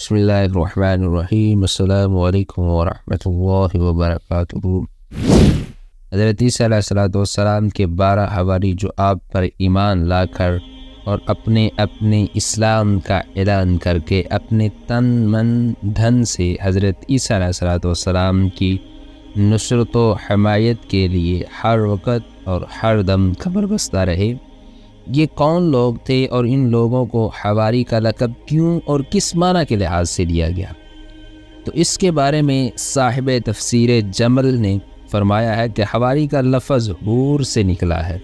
بسم اللہ الرحمن الرحیم، السلام علیکم ورحمۃ اللہ وبرکاتہ۔ حضرت عیسیٰ علیہ السلام کے 12 حواری جو آپ پر ایمان لا کر اور اپنے اسلام کا اعلان کر کے اپنے تن من دھن سے حضرت عیسیٰ علیہ السلام کی نصرت و حمایت کے لیے ہر وقت اور ہر دم کمر بستہ رہے، یہ کون لوگ تھے اور ان لوگوں کو حواری کا لقب کیوں اور کس معنی کے لحاظ سے دیا گیا؟ تو اس کے بارے میں صاحب تفسیر جمل نے فرمایا ہے کہ حواری کا لفظ حور سے نکلا ہے،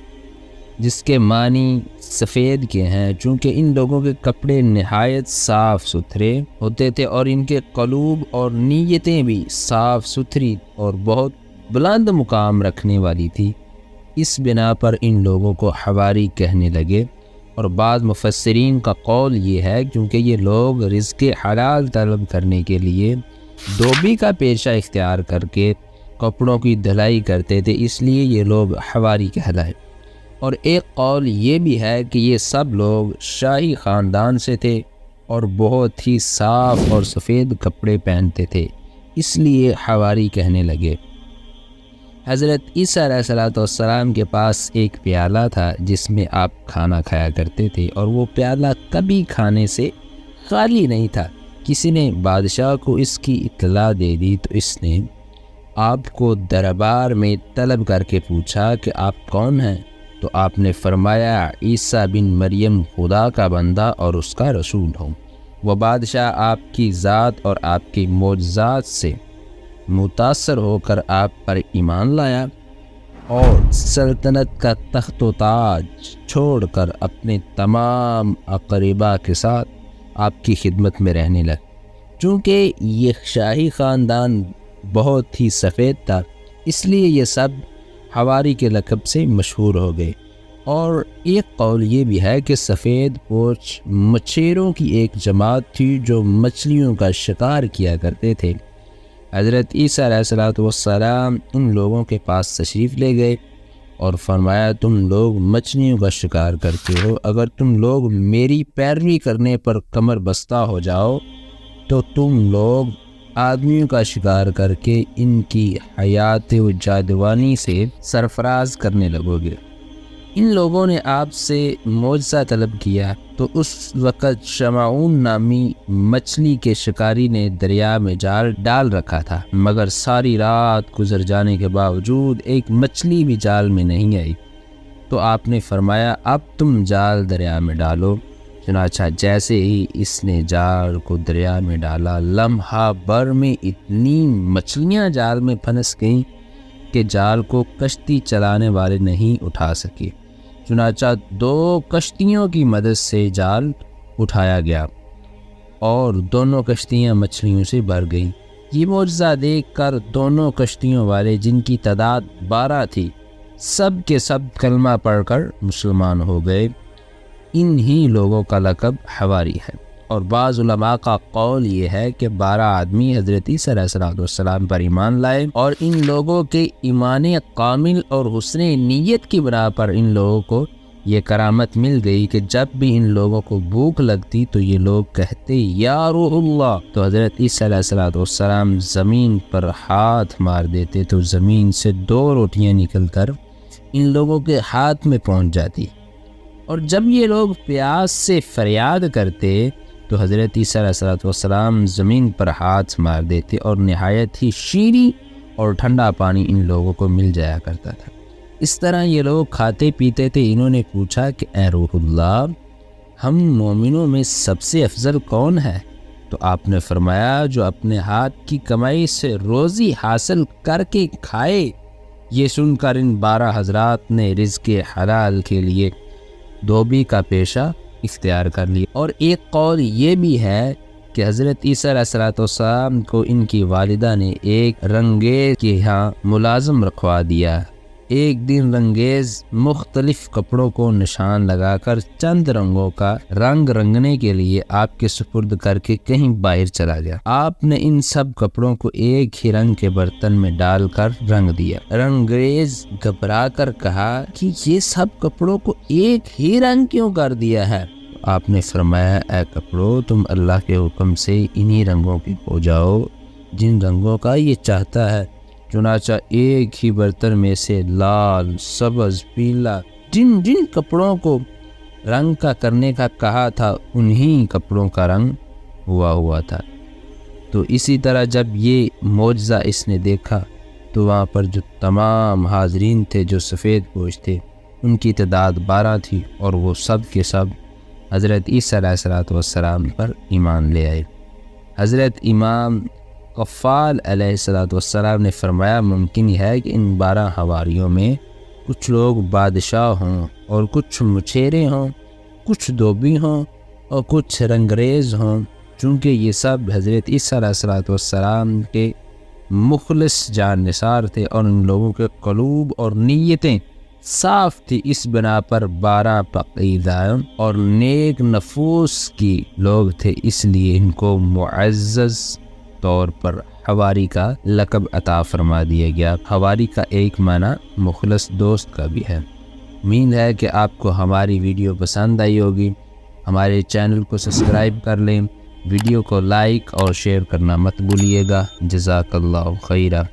جس کے معنی سفید کے ہیں، چونکہ ان لوگوں کے کپڑے نہایت صاف ستھرے ہوتے تھے اور ان کے قلوب اور نیتیں بھی صاف ستھری اور بہت بلند مقام رکھنے والی تھی۔ اس بنا پر ان لوگوں کو حواری کہنے لگے، اور بعض مفسرین کا قول یہ ہے کیونکہ یہ لوگ رزق حلال طلب کرنے کے لیے دھوبی کا پیشہ اختیار کر کے کپڑوں کی دھلائی کرتے تھے، اس لیے یہ لوگ حواری کہلائے۔ اور ایک قول یہ بھی ہے کہ یہ سب لوگ شاہی خاندان سے تھے اور بہت ہی صاف اور سفید کپڑے پہنتے تھے، اس لیے حواری کہنے لگے۔ حضرت عیسیٰ علیہ السلام کے پاس ایک پیالہ تھا جس میں آپ کھانا کھایا کرتے تھے، اور وہ پیالہ کبھی کھانے سے خالی نہیں تھا۔ کسی نے بادشاہ کو اس کی اطلاع دے دی تو اس نے آپ کو دربار میں طلب کر کے پوچھا کہ آپ کون ہیں؟ تو آپ نے فرمایا عیسیٰ بن مریم خدا کا بندہ اور اس کا رسول ہوں۔ وہ بادشاہ آپ کی ذات اور آپ کی معجزات سے متاثر ہو کر آپ پر ایمان لایا اور سلطنت کا تخت و تاج چھوڑ کر اپنے تمام اقربا کے ساتھ آپ کی خدمت میں رہنے لگا۔ چونکہ یہ شاہی خاندان بہت ہی سفید تھا، اس لیے یہ سب حواری کے لقب سے مشہور ہو گئے۔ اور ایک قول یہ بھی ہے کہ سفید پوچھ مچھیروں کی ایک جماعت تھی جو مچھلیوں کا شکار کیا کرتے تھے۔ حضرت عیسیٰ علیہ السلام ان لوگوں کے پاس تشریف لے گئے اور فرمایا تم لوگ مچھلیوں کا شکار کرتے ہو، اگر تم لوگ میری پیروی کرنے پر کمر بستہ ہو جاؤ تو تم لوگ آدمیوں کا شکار کر کے ان کی حیات و جادوانی سے سرفراز کرنے لگو گے۔ ان لوگوں نے آپ سے معجزہ طلب کیا تو اس وقت شمعون نامی مچھلی کے شکاری نے دریا میں جال ڈال رکھا تھا، مگر ساری رات گزر جانے کے باوجود ایک مچھلی بھی جال میں نہیں آئی۔ تو آپ نے فرمایا اب تم جال دریا میں ڈالو۔ چنانچہ جیسے ہی اس نے جال کو دریا میں ڈالا، لمحہ بھر میں اتنی مچھلیاں جال میں پھنس گئیں کہ جال کو کشتی چلانے والے نہیں اٹھا سکے۔ چنانچہ 2 کشتیوں کی مدد سے جال اٹھایا گیا اور دونوں کشتیاں مچھلیوں سے بھر گئیں۔ یہ معجزہ دیکھ کر دونوں کشتیوں والے، جن کی تعداد 12 تھی، سب کے سب کلمہ پڑھ کر مسلمان ہو گئے۔ انہی لوگوں کا لقب حواری ہے۔ اور بعض علماء کا قول یہ ہے کہ 12 آدمی حضرت عیسیٰ علیہ السلام پر ایمان لائے، اور ان لوگوں کے ایمان کامل اور حسن نیت کی بنا پر ان لوگوں کو یہ کرامت مل گئی کہ جب بھی ان لوگوں کو بھوک لگتی تو یہ لوگ کہتے یا روح اللہ، تو حضرت عیسیٰ علیہ السلام زمین پر ہاتھ مار دیتے تو زمین سے 2 روٹیاں نکل کر ان لوگوں کے ہاتھ میں پہنچ جاتی، اور جب یہ لوگ پیاس سے فریاد کرتے تو حضرت عیسیٰ علیہ السلام زمین پر ہاتھ مار دیتے اور نہایت ہی شیریں اور ٹھنڈا پانی ان لوگوں کو مل جایا کرتا تھا۔ اس طرح یہ لوگ کھاتے پیتے تھے۔ انہوں نے پوچھا کہ اے روح اللہ، ہم مومنوں میں سب سے افضل کون ہے؟ تو آپ نے فرمایا جو اپنے ہاتھ کی کمائی سے روزی حاصل کر کے کھائے۔ یہ سن کر ان 12 حضرات نے رزق حلال کے لیے دھوبی کا پیشہ اختیار کر لی۔ اور ایک قول یہ بھی ہے کہ حضرت عیسیٰ علیہ السلام کو ان کی والدہ نے ایک رنگیز کے ہاں ملازم رکھوا دیا۔ ایک دن رنگیز مختلف کپڑوں کو نشان لگا کر چند رنگوں کا رنگ رنگنے کے لیے آپ کے سپرد کر کے کہیں باہر چلا گیا۔ آپ نے ان سب کپڑوں کو ایک ہی رنگ کے برتن میں ڈال کر رنگ دیا۔ رنگریز گھبرا کر کہا کہ یہ سب کپڑوں کو ایک ہی رنگ کیوں کر دیا ہے؟ آپ نے فرمایا اے کپڑوں تم اللہ کے حکم سے انہی رنگوں کے ہو جاؤ جن رنگوں کا یہ چاہتا ہے۔ چنانچہ ایک ہی برتن میں سے لال، سبز، پیلا جن جن کپڑوں کو رنگ کا کرنے کا کہا تھا انہی کپڑوں کا رنگ ہوا تھا۔ تو اسی طرح جب یہ معجزہ اس نے دیکھا تو وہاں پر جو تمام حاضرین تھے جو سفید پوش تھے ان کی تعداد 12 تھی، اور وہ سب کے سب حضرت عیسیٰ علیہ السلام پر ایمان لے آئے۔ حضرت امام قفال علیہ السلام نے فرمایا ممکن ہے کہ ان 12 حواریوں میں کچھ لوگ بادشاہ ہوں اور کچھ مچھیرے ہوں، کچھ دھوبی ہوں اور کچھ رنگریز ہوں، چونکہ یہ سب حضرت عیسیٰ علیہ السلام کے مخلص جان نثار تھے اور ان لوگوں کے قلوب اور نیتیں صاف تھی، اس بنا پر 12 پاکیزہ اور نیک نفوس کی لوگ تھے، اس لیے ان کو معزز طور پر حواری کا لقب عطا فرما دیا گیا۔ حواری کا ایک معنی مخلص دوست کا بھی ہے۔ امید ہے کہ آپ کو ہماری ویڈیو پسند آئی ہوگی۔ ہمارے چینل کو سبسکرائب کر لیں، ویڈیو کو لائک اور شیئر کرنا مت بھولیے گا۔ جزاک اللہ خیرہ۔